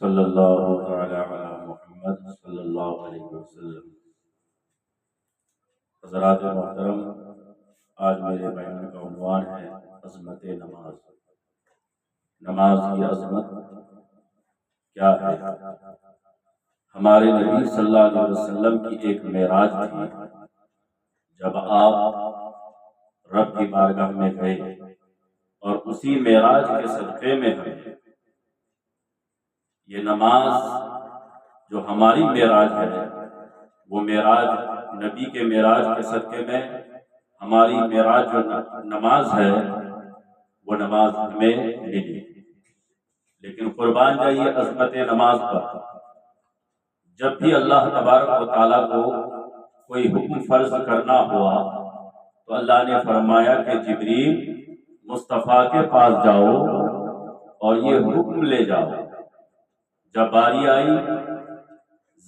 صلی اللہ تعالی علی محمد صلی اللہ علیہ وسلم۔ حضرات محترم، آج میرے بیان کا عنوان ہے عظمت نماز۔ نماز کی عظمت کیا ہے؟ ہمارے نبی صلی اللہ علیہ وسلم کی ایک معراج تھی، جب آپ رب کی بارگاہ میں گئے، اور اسی معراج کے صدقے میں ہمیں یہ نماز جو ہماری معراج ہے، وہ معراج نبی کے معراج کے صدقے میں ہماری معراج جو نماز ہے وہ نماز ہمیں ملی۔ لیکن قربان جائیے عظمت نماز پر۔ جب بھی اللہ تبارک و تعالیٰ کو کوئی حکم فرض کرنا ہوا تو اللہ نے فرمایا کہ جبریل مصطفیٰ کے پاس جاؤ اور یہ حکم لے جاؤ۔ جب باری آئی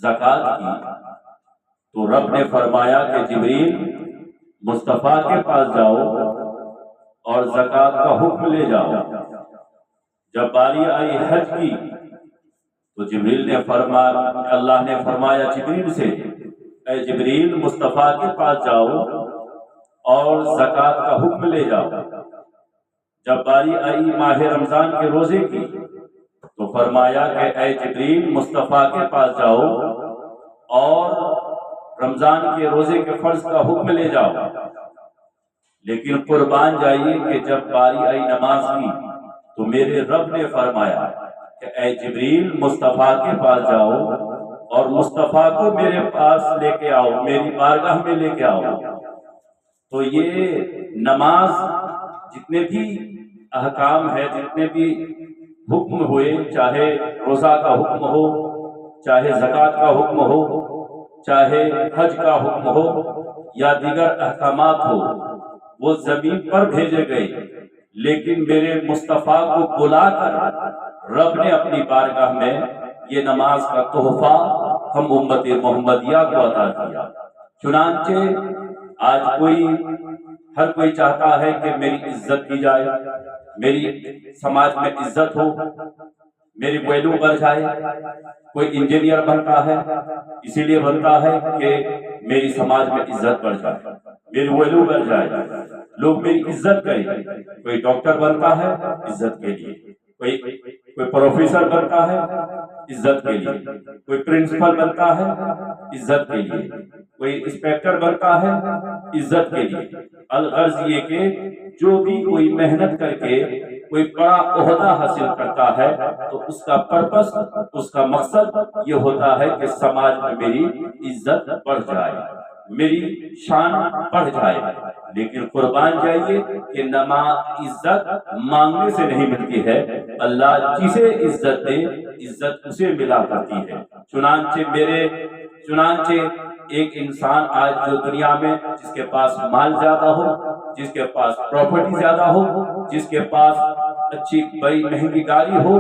زکوٰۃ کی تو رب نے فرمایا کہ جبریل مصطفیٰ کے پاس جاؤ اور زکوٰۃ کا حکم لے جاؤ۔ جب باری آئی حج کی تو جبریل نے فرمایا، اللہ نے فرمایا جبریل سے، اے جبریل مصطفیٰ کے پاس جاؤ اور زکوٰۃ کا حکم لے جاؤ۔ جب باری آئی ماہ رمضان کے روزے کی تو فرمایا کہ اے جبریل مصطفیٰ کے پاس جاؤ اور رمضان کے روزے کے فرض کا حکم لے جاؤ۔ لیکن قربان جائیے کہ جب باری آئی نماز کی تو میرے رب نے فرمایا کہ اے جبریل مصطفیٰ کے پاس جاؤ اور مصطفیٰ کو میرے پاس لے کے آؤ، میری بارگاہ میں لے کے آؤ۔ تو یہ نماز جتنے بھی احکام ہے، جتنے بھی حکم ہوئے، چاہے روزہ کا حکم ہو، چاہے زکوٰۃ کا حکم ہو، چاہے حج کا حکم ہو یا دیگر احکامات ہو، وہ زمین پر بھیجے گئے، لیکن میرے مصطفیٰ کو بلا کر رب نے اپنی بارگاہ میں یہ نماز کا تحفہ ہم امت محمدیہ کو عطا کیا۔ چنانچہ آج ہر کوئی چاہتا ہے کہ میری عزت کی جائے، میری سماج میں عزت ہو، میری ویلو بڑھ جائے۔ کوئی انجینئر بنتا ہے اسی لیے بنتا ہے کہ میری سماج میں عزت بڑھ جائے، میری ویلو بڑھ جائے، لوگ میری عزت کریں۔ کوئی ڈاکٹر بنتا ہے عزت کے لیے، کوئی پروفیسر بنتا ہے عزت کے لیے، کوئی پرنسپل بنتا ہے عزت کے لیے، کوئی انسپیکٹر بنتا ہے عزت کے لیے۔ الغرض یہ کہ جو بھی کوئی محنت کر کے کوئی بڑا عہدہ حاصل کرتا ہے تو اس کا پرپس، اس کا مقصد یہ ہوتا ہے کہ سماج میں میری عزت بڑھ جائے، میری شان بڑھ جائے۔ لیکن قربان جائیے کہ نماز عزت مانگنے سے نہیں ملتی ہے، اللہ جسے عزت دے عزت اسے ملا کرتی ہے۔ چنانچہ ایک انسان آج جو دنیا میں جس کے پاس مال زیادہ ہو، جس کے پاس پراپرٹی زیادہ ہو، جس کے پاس اچھی بڑی مہنگی گاڑی ہو،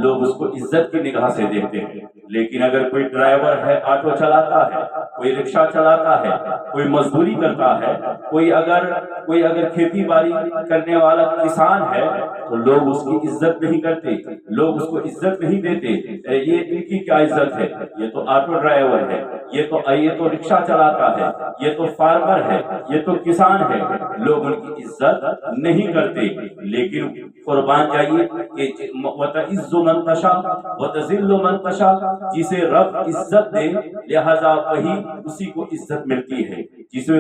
لوگ اس کو عزت کی نگاہ سے دیکھتے ہیں۔ لیکن اگر کوئی ڈرائیور ہے، آٹو چلاتا ہے، کوئی رکشہ چلاتا ہے، کوئی مزدوری کرتا ہے، کوئی اگر کھیتی باڑی کرنے والا کسان ہے تو لوگ اس کی عزت نہیں کرتے، لوگ اس کو عزت نہیں دیتے۔ یہ ان کی کیا عزت ہے؟ یہ تو آٹو ڈرائیور ہے، یہ تو رکشہ چلاتا ہے، یہ تو فارمر ہے، یہ تو کسان ہے، لوگ ان کی عزت نہیں کرتے۔ لیکن قربان جائیے کہ وَتَعِزُّ مَن تَشَاءُ وَتَذِلُّ مَن تَشَاءُ، جسے رب عزت دے لہذا وہی اسی کو عزت ملتی ہے، جسے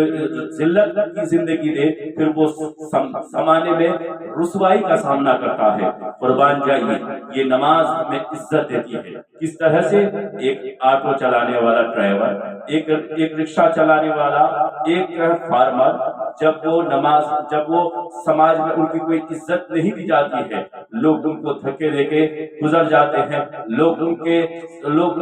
ذلت کی زندگی دے پھر وہ زمانے میں رسوائی کا سامنا کرتا ہے۔ قربان جائیے یہ نماز میں عزت دیتی ہے۔ کس طرح سے؟ ایک آٹو چلانے والا ڈرائیور، ایک رکشہ چلانے والا، ایک فارمر، جب وہ سماج میں ان کی کوئی عزت نہیں دی جاتی ہے، لوگ ان کو دھکے دے کے گزر جاتے ہیں، لوگ ان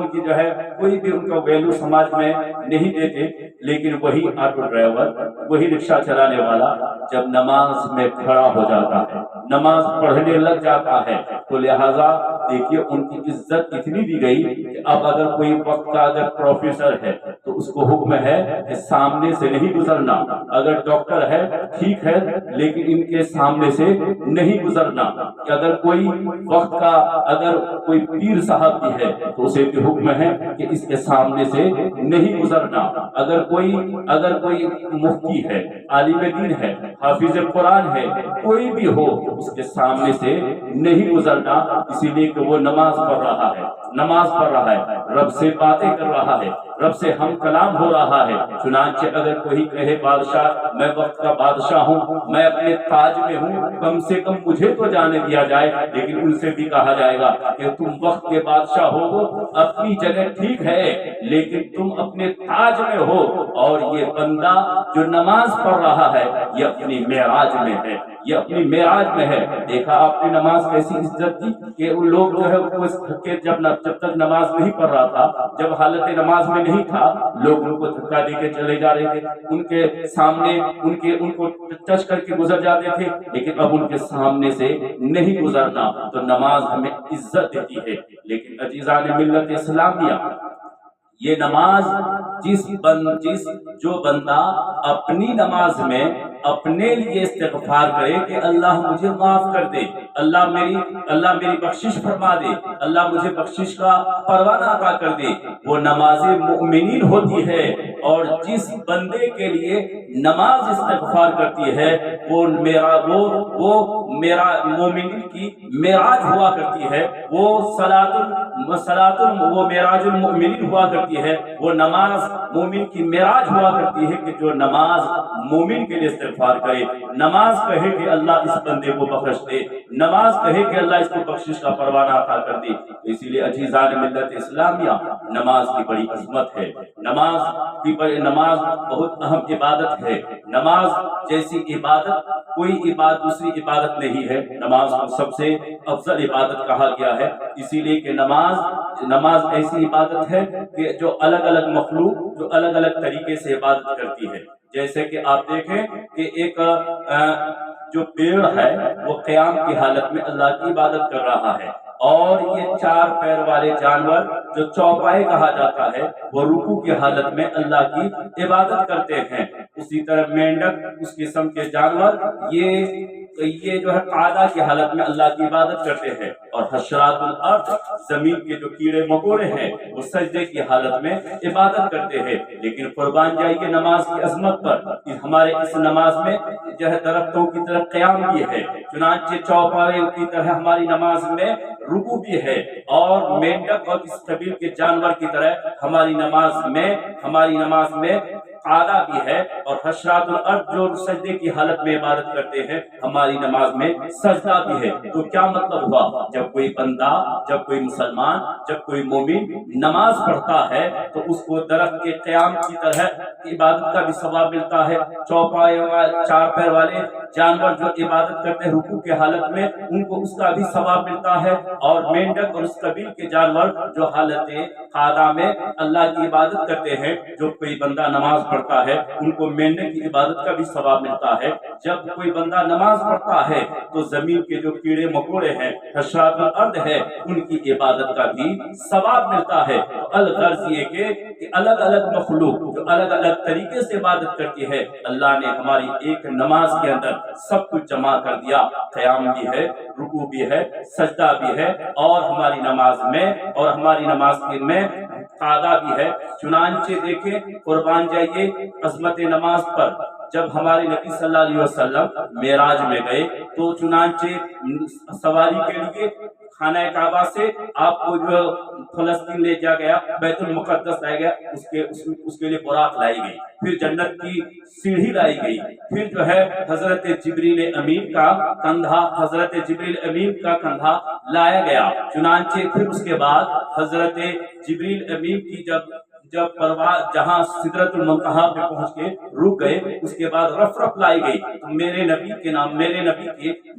کی جو ہے کوئی بھی ان کا ویلو سماج میں نہیں دیتے۔ لیکن وہی آٹو ڈرائیور، وہی رکشہ چلانے والا جب نماز میں کھڑا ہو جاتا ہے، نماز پڑھنے لگ جاتا ہے تو لہٰذا دیکھیے ان کی عزت اتنی دی گئی کہ اب اگر کوئی وقت کا اگر پروفیسر ہے تو اس کو حکم ہے کہ سامنے سے نہیں گزرنا. اگر ڈاکٹر ہے ٹھیک ہے لیکن ان کے سامنے سے نہیں گزرنا. کہ اگر کوئی وقت کا اگر کوئی پیر صاحب بھی ہے تو اسے بھی حکم ہے کہ اس کے سامنے سے نہیں گزرنا. اگر کوئی مفتی ہے، عالم دین ہے، حافظ قرآن ہے، کوئی بھی ہو اس کے سامنے سے نہیں گزرنا. اسی لیے کہ وہ نماز پڑھ رہا ہے، رب سے باتیں کر رہا ہے، رب سے ہم کلام ہو رہا ہے. چنانچہ اگر کوئی کہے بادشاہ میں وقت کا بادشاہ ہوں، میں اپنے تاج میں ہوں، کم سے کم مجھے تو جانے دیا جائے. لیکن ان سے بھی کہا جائے گا کہ تم وقت کے بادشاہ ہو، اپنی جگہ ٹھیک ہے لیکن تم اپنے تاج میں ہو. اور یہ بندہ جو نماز پڑھ رہا ہے یہ اپنی معراج میں ہے، یہ اپنی معراج میں ہے. دیکھا آپ نے نماز کیسی عزت دی کہ ان لوگ جو ہے جب تک نماز نہیں پڑھ رہا تھا، جب حالت نماز میں نہیں تھا، لوگ ان کو دھکا دے کے چلے جا رہے تھے، ان کے سامنے ان کو ٹچ کر کے گزر جاتے تھے. لیکن اب ان کے سامنے سے نہیں گزرنا. تو نماز ہمیں عزت دیتی ہے. لیکن عزیزان ملت اسلامیہ، یہ نماز جو بندہ اپنی نماز میں اپنے لیے استغفار کرے کہ اللہ مجھے معاف کر دے، اللہ میری بخشش فرما دے، اللہ مجھے بخشش کا پروانہ عطا کر دے، وہ نماز مؤمنین ہوتی ہے. اور جس بندے کے لیے نماز استغفار کرتی ہے وہ مومنین کی معراج ہوا کرتی ہے، وہ وہ معراج المؤمنین ہوا کرتی ہے. وہ نماز مومن کی معراج ہوا کرتی ہے کہ جو نماز مومن کے لیے استغفار کرے، نماز کہے کہ اللہ اس بندے کو بخش دے، نماز کہے کہ اللہ اس کو بخشش کا پروانہ عطا کر دے. اسی لیے عزیزان ملت اسلامیہ، نماز کی بڑی عظمت ہے، نماز بہت اہم عبادت ہے. نماز جیسی عبادت کوئی دوسری عبادت نہیں ہے. نماز کو سب سے افضل عبادت کہا گیا ہے، اسی لیے کہ نماز ایسی عبادت ہے کہ جو الگ الگ مخلوق جو الگ الگ طریقے سے عبادت کرتی ہے. جیسے کہ آپ دیکھیں کہ ایک جو پیڑ ہے وہ قیام کی حالت میں اللہ کی عبادت کر رہا ہے، اور یہ 4 پیر والے جانور جو چوپائے کہا جاتا ہے وہ رکوع کی حالت میں اللہ کی عبادت کرتے ہیں. اسی طرح مینڈک، اس قسم کے جانور یہ جو ہے قعدہ کی حالت میں اللہ کی عبادت کرتے ہیں. اور حشرات الارض، زمین کے جو کیڑے مکوڑے ہیں وہ سجدے کی حالت میں عبادت کرتے ہیں. لیکن قربان جائیے نماز کی عظمت پر، ہمارے اس نماز میں جو ہے درختوں کی طرح قیام بھی ہے، چنانچہ چوپائے کی طرح ہماری نماز میں رکوع بھی ہے، اور مینڈک اور اس قبیل کے جانور کی طرح ہماری نماز میں قعدہ بھی ہے. اور حشرات الارض جو سجدے کی حالت میں عبادت کرتے ہیں، ہماری نماز میں سجدہ بھی ہے. تو کیا مطلب ہوا؟ جب کوئی بندہ، جب کوئی مسلمان، جب کوئی مومن نماز پڑھتا ہے تو اس کو درخت کے قیام کی طرح عبادت کا بھی ثواب ملتا ہے. چوپائے 4 پیر والے جانور جو عبادت کرتے ہیں رکوع کے حالت میں، ان کو اس کا بھی ثواب ملتا ہے. اور مینڈک اور اس قبیل کے جانور جو حالت قعدہ میں اللہ کی عبادت کرتے ہیں، جو کوئی بندہ نماز پڑھتا ہے ان کو مینڈک کی عبادت کا بھی ثواب ملتا ہے. جب کوئی بندہ نماز پڑھتا ہے تو زمین کے جو کیڑے مکوڑے ہیں، حشرات الارض ہے، ان کی عبادت کا بھی ثواب ملتا ہے. الغرض یہ کہ الگ الگ مخلوق جو الگ الگ طریقے سے عبادت کرتی ہے، اللہ نے ہماری ایک نماز کے اندر سب کچھ جمع کر دیا. قیام بھی ہے، رکوع بھی ہے، سجدہ بھی ہے، اور ہماری نماز میں قعدہ بھی ہے. چنانچہ دیکھیں قربان جائیے عظمت نماز پر، جب ہمارے نبی صلی اللہ علیہ وسلم معراج میں گئے تو چنانچہ سواری کے لیے خانہ کعبہ سے آپ کو جو فلسطین لے جا گیا، بیت المقدس لایا گیا، اس کے لیے براق لائی گئی، پھر جنت کی سیڑھی لائی گئی، پھر جو ہے حضرت جبریل امین کا کندھا لایا گیا. چنانچہ پھر اس کے بعد حضرت جبریل امین کی جب پرواز جہاں سدرۃ المنتہا پہ پہنچ کے رک گئے، اس کے بعد رفرف لائی گئی. تو میرے نبی کے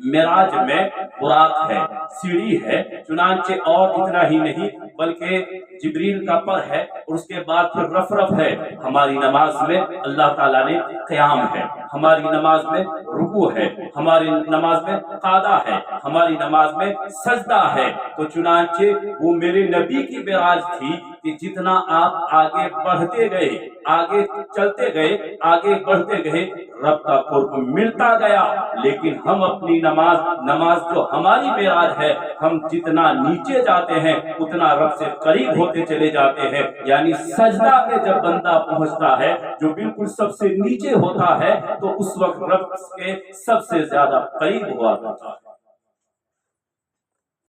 معراج میں براق ہے، سیڑھی ہے. چنانچہ اور اتنا ہی نہیں بلکہ جبریل کا پر ہے، اور اس کے بعد پھر رفرف ہے. ہماری نماز میں اللہ تعالیٰ نے قیام ہے، ہماری نماز میں رکوع ہے، ہماری نماز میں قادہ ہے، ہماری نماز میں سجدہ ہے۔ تو چنانچہ وہ میرے نبی کی معراج تھی کہ جتنا آپ آگے بڑھتے گئے، آگے چلتے گئے، آگے بڑھتے گئے، رب کا قرب ملتا گیا۔ لیکن ہم اپنی نماز جو ہماری معراج ہے، ہم جتنا نیچے جاتے ہیں اتنا رب سے قریب ہوتے چلے جاتے ہیں۔ یعنی سجدہ میں جب بندہ پہنچتا ہے جو بالکل سب سے نیچے ہوتا ہے تو اس وقت رب کے سب سے زیادہ قریب ہوا کرتا ہے۔